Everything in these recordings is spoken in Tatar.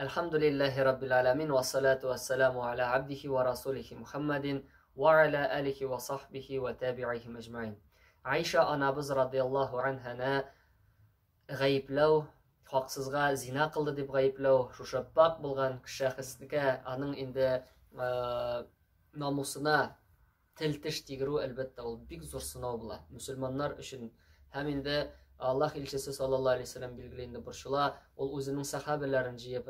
Elhamdülillahi Rabbil Alamin ve salatu ve selamu ala abdihi ve rasulihi Muhammedin ve ala alihi ve sahbihi ve tabi'ihi mecmain. Ayşe anabız radıyallahu anhana gayıplav, haqsızga zina kıldı deb gayıplav, şuşa bak bulgan şahıslığa anın indi namusuna tiltiş tigiru elbette ol big zor sınav bula. Müslümanlar için hem indi Allah ilçesi sallallahu aleyhi ve sellem bilgileyinde burşula ol özünün sahabelerin jiyip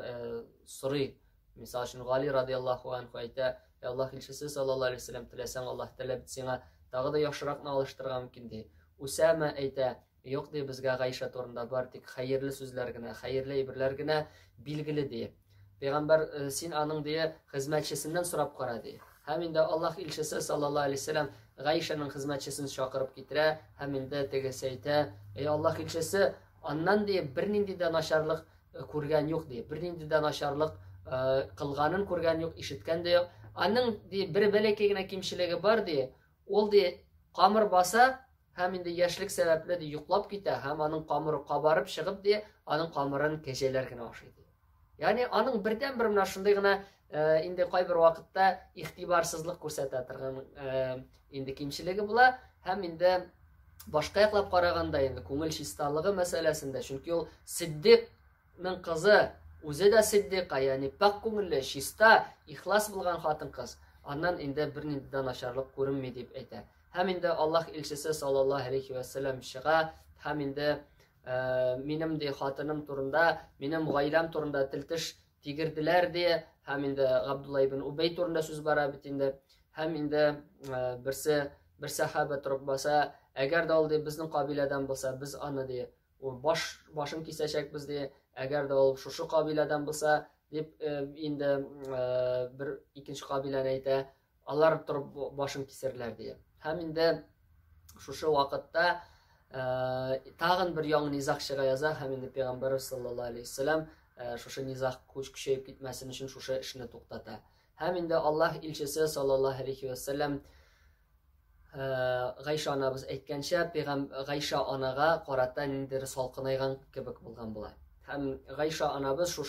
soruy. Misal için Gali radıyallahu anhu ayta Allah ilçesi sallallahu aleyhi ve sellem tilesen Allah talep etsene dağı da yaxşırak alıştırgan mümkün de. Usama ayta yok de bizga Ayşe torunda bartik hayırlı sözlergine, hayırlı ibirlergine bilgili de. Peygamber sin anın diye hizmetçisinden sorap qara de. Hem de Allah ilçesi sallallahu aleyhi ve sellem Ayşe'nin hizmetçisini çağırıp getire, hem de tegeseyte ey Allah ilçesi andan diye bir nindiden aşarlık kurgan yok diye, bir nindiden aşarlık kılganın kurgan yok, işitken de yok. Anın diye bir belekegine kimşiligi var diye, ol diye kamır basa, hem de yaşlık sebeple de yuklap gite, hem anın kamırı kabarıp çıkıp diye, anın kamırın keşelerine başlaydı. Yani anın birden bir naşındığına indi kay bir vakitte ihtibarsızlık ko'rsatatirgan indi kimchiligi bula hem indi boshqa yoqlab qaraganda indi ko'ngil shistalligi masalasida chunki u Siddiqning qizi o'zi da Siddiqa ya'ni pok ko'ngilli shista ixlos bo'lgan xotin qiz andan indi bir nindidan nasharlik ko'rinmaydi deb aytadi ham indi Alloh elchisi sallallohu alayhi vasallam shiga ham indi menim de xotinim turunda menim g'oilam turunda tiltish tigirdilar diye hem indi Abdullah ibn Ubay turunda so'z bara bitinde hem indi bir sahaba turib bo'lsa agar da oldi bizning qabiladan bo'lsa biz ana diye u boshim kesashak biz diye agar da ol shu qabiladan bo'lsa deb indi bir ikkinchi qabilani ayta allar turib boshim kesirlar diye hem indi shu vaqtda tag'in bir yangi nizoh shiga yoza hem indi payg'ambar sallallohu alayhi vasallam shu nizoh kuchayib ketmasin uchun shu ishni to'xtata hem indi Alloh elchisi sallallohu alayhi vasallam G'aysha onamiz aytgancha G'aysha onaga qarata nindir solqinaygan kebek bo'lgan bo'ladi. Ham G'aysha onamiz shu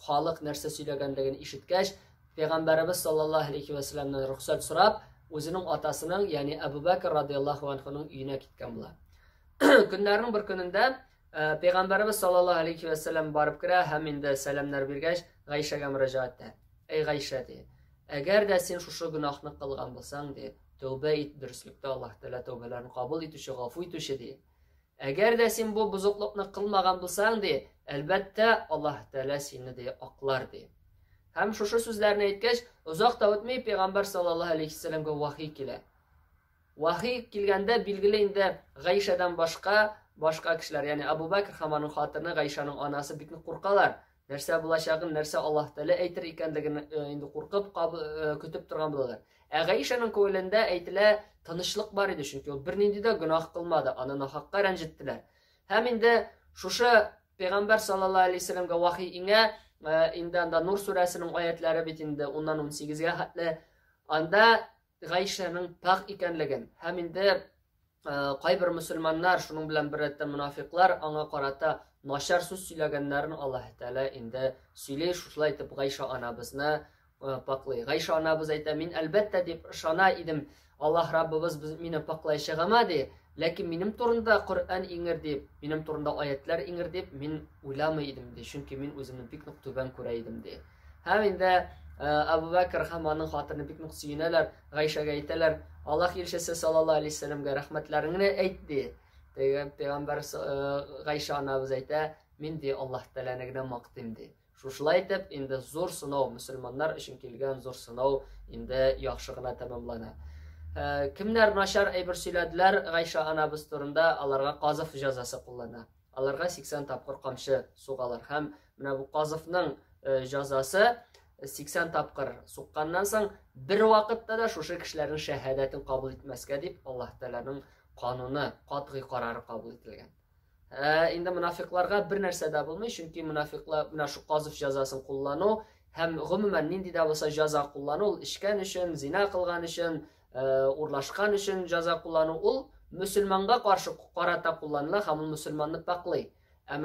xoliq narsa söylaganligini eshitgach, payg'ambarimiz sallallohu alayhi vasallamdan ruxsat so'rab, o'zining otasining, ya'ni Abu Bakr radhiyallohu anhuning uyina ketgan bo'ladi. Kunlarning bir kunida payg'ambarimiz sallallohu alayhi vasallam borib kira, ham endi salomlar bergach, G'ayshaga murojaat etdi. Ey G'aysha de, agarda sen shu gunohni qilgan bo'lsang de, tövbe et dürüstlükte Allah Teala tövbelerini kabul etüşü, gafu etüşü diye. Eğer de sen bu buzuklukni kılmagan bulsan diye, elbette Allah Teala seni diye aklar diye. Hem şu sözlerini etkeş, uzak da ötmeyi Peygamber sallallahu aleyhi ve sellem'e vahiy kile. Vahiy kilgende bilgileyinde G'ayshadan başka kişiler, yani Abu Bakr hamanın hatırına G'ayshaның anası bikni kurkalar. Nerse bulaşağın, nerse Allah Teala eytir ikendigini indi kurkıp kütüp durgan bulalar. G'ayshaning ko'ylida aytila tinchlik bor edi, chunki u bir nindida gunoh qilmadi, anani haqqa ranjitdilar. Ham endi shusha payg'ambar sallallohu alayhi vasallamga vahiy inga indanda Nur surasining oyatlari bitinde undan 18 ga hatli anda G'ayshaning paq ekanligin, ham endi qay bir musulmonlar shuning bilan birlikda munofiqlar anga qarata noshar so'z söylaganlarini Alloh taolo endi söylay shulay deb G'aysha onamizni paqlay. G'aysha onamiz ayta, men albatta deb ishona edim. Alloh Rabbimiz meni paqlayshig'amadi, lekin menim turunda Qur'on ingir deb, menim turunda oyatlar ingir deb men o'ylamaydim de, chunki men o'zimni bikni tuban ko'raydim de. Ham endi Abu Bakr hamoning xotirini bikni suyunalar, G'ayshaga aytalar, Alloh elchisi sallallohu alayhi vasallamga rahmatlaringni aytdi. Degan payg'ambar G'aysha onamiz ayta, men de Alloh taolaniga maqtim de. Shulay deb endi zo'r sinov, musulmonlar uchun kelgan zo'r sinov endi yaxshig'ina tamomlana. Kimlar nashar aybir söylediler G'aysha onamiz turunda ularga qazif jazosi qo'llana. Ularga 80 tapqir qamchi so'qalar. Ham mana bu qazifning jazosi 80 tapqir so'qqandan so'ng bir vaqtda da shu kishilarning shahodatini qabul etmasga deb Alloh taolaning qonuni, qat'iy qarori qabul etilgan. Endi munofiqlarga bir narsa da bo'lmay, chunki munofiqlar mana shu qazif jazosini qo'llanu ham umuman nindida bo'lsa jazo qo'llanu, ishgan uchun, zina qilgan uchun, urlashgan uchun jazo qo'llanu, ul musulmonga qarshi qarata qo'llaniladi, ham musulmonni paqlay.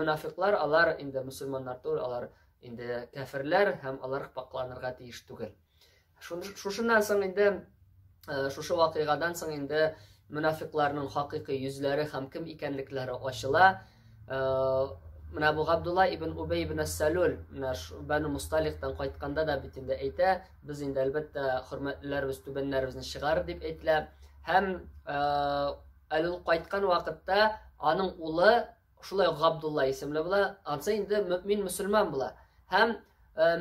Munofiqlar ular endi musulmonlar tur, ular инде кәфирләр һәм алар пакланырга тиеш түгел. Шушыннан соң инде шушы вакыйгадан соң инде мунафикларның хакыйкый йөзләре һәм кем икәнлекләре ачыла. Менә бу Габдулла ибн Убей ибн Ас-Салул менә Бану Мусталихтан кайтканда да бит инде әйтә, без инде әлбәттә хөрмәтлеләрбез, түбәннәребезне чыгар дип әйтелә. Һәм әле ул кайткан вакытта аның улы шулай Габдулла исемле була, ансы инде мөмин мөселман була. Һәм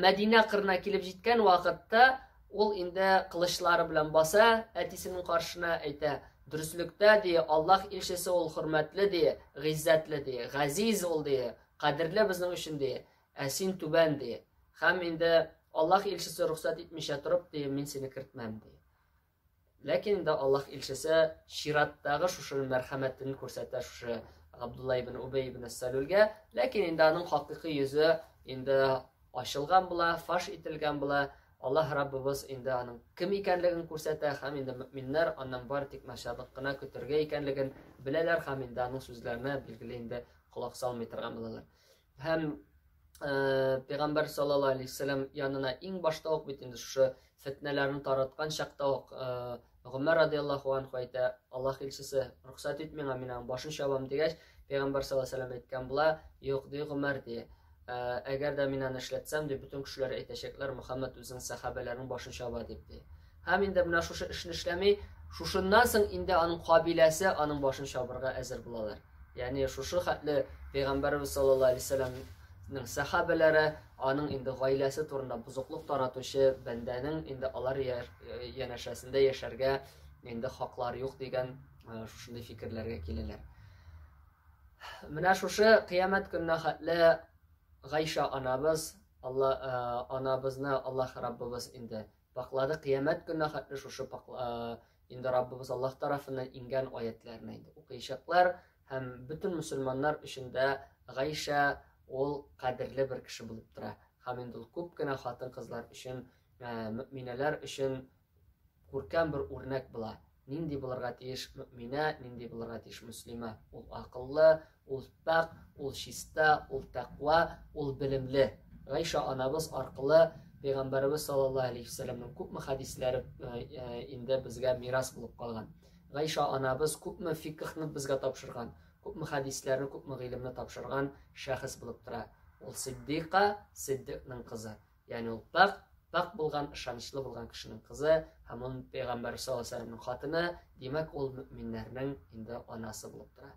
Мәдинә кырына килеп җиткән вакытта ул инде кылычлары белән баса, әтисенең каршына әйтә: "Дөреслектә ди, Аллаһ илчесе ул хөрмәтле ди, гыйззәтле ди, газиз ул ди, кадерле безнең өчен ди, ә син түбән ди. Һәм инде Аллаһ илчесе рөхсәт итмичә торып ди, мин сине кертмәм ди." Ләкин инде Аллаһ илчесе шираттагы шушы мәрхәмәтен күрсәтә шушы Габдулла ибн Убей ибн Ас-Салулгә, ләкин инде аның хакыйкый йөзе инде ачылган була, фаш ителгән була. Аллаһ Раббыбыз инде аның кем икәнлеген күрсәтә һәм инде мөминнәр аннан бары тик мәшәбәт кына көтәргә икәнлеген беләләр һәм инде аның сүзләренә билгеле инде колак салмый торган булалар. Һәм Пәйгамбәр саллаллаһу алейһи вассалам янына иң башта ук бит инде шушы фитнәләрне тараткан чакта ук Гомәр радиллаһу анһу әйтә: "Аллаһ илчесе рөхсәт ит миңа, мин аның башын чабам" дигәч, Пәйгамбәр саллаллаһу алейһи вассалам әйткән була: "Юк ди Гомәр ди, әгәр дә мин аны эшләтсәм ди, бөтен кешеләр әйтәчәкләр, Мөхәммәд үзенең сахабәләренең башын чаба" дип ди. Һәм инде менә шушы эшне эшләми, шушыннан соң инде аның кабиләсе аның башын чабырга әзер булалар. Ягъни шушы хәтле Пәйгамбәрбез саллаллаһу алейһи вассаламның сахабәләре аның инде гаиләсе турында бузыклык таратучы бәндәнең инде алар янәшәсендә яшәргә инде хаклары юк дигән шушындай фикерләргә киләләр. Менә шушы кыямәт көненә хәтле Гайша анабыз, анабызны Аллаһ Раббыбыз инде паклады. Кыямәт көненә хәтле шушы инде Раббыбыз Аллаһ тарафыннан ингән аятларны инде укыйчаклар һәм бөтен мөселманнар өчен дә Гайша ул кадерле бер кеше булып тора. Һәм инде ул күп кенә хатын-кызлар өчен, мөминәләр өчен күркәм бер үрнәк була. Нинди булырга тиеш мөминә, нинди булырга тиеш мөслимә. Ул акыллы, ул пак, ул чиста, ул тақва, ул белемле. Гайша анабыз аркылы Пәйгамбәрбез саллаллаһу алейһи вассаламның күпме хадисләре инде безгә мирас булып калган. Гайша анабыз күпме фикхны безгә тапшырган, күпме хадисләрне, күпме гыйлемне тапшырган шәхес булып тора. Ул Сиддиқа, Сиддиқның кызы. Ягъни ул пак булган, ышанычлы булган кешенең кызы һәм ул Пәйгамбәр саллаллаһу алейһи вассаламның хатыны, димәк ул мөминнәрнең инде анасы булып тора.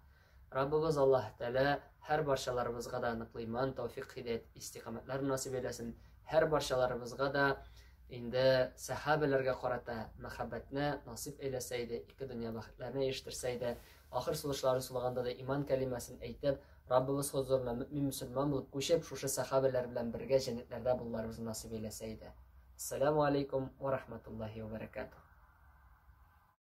Раббыбыз Аллаһ Тәала һәр барчаларыбызга да ныклы иман, тәүфиқ, хидayat, истиқамәтләр насип әйләсен. Һәр барчаларыбызга да инде сахабаларга карата мәхәббәтне насип әйләсә иде, ике дөнья бәхетләренә ирештерсә иде, ахыр сулышлары сулаганда да иман кәлимәсен әйтеп, Раббыбыз хузурына мөмин мөселман булып күчеп, шушы сахабалар белән бергә җәннәтләрдә булуларыбызны насип әйләсә иде. Ассаламу алейкум ва рахматуллаһи ва баракатуһ.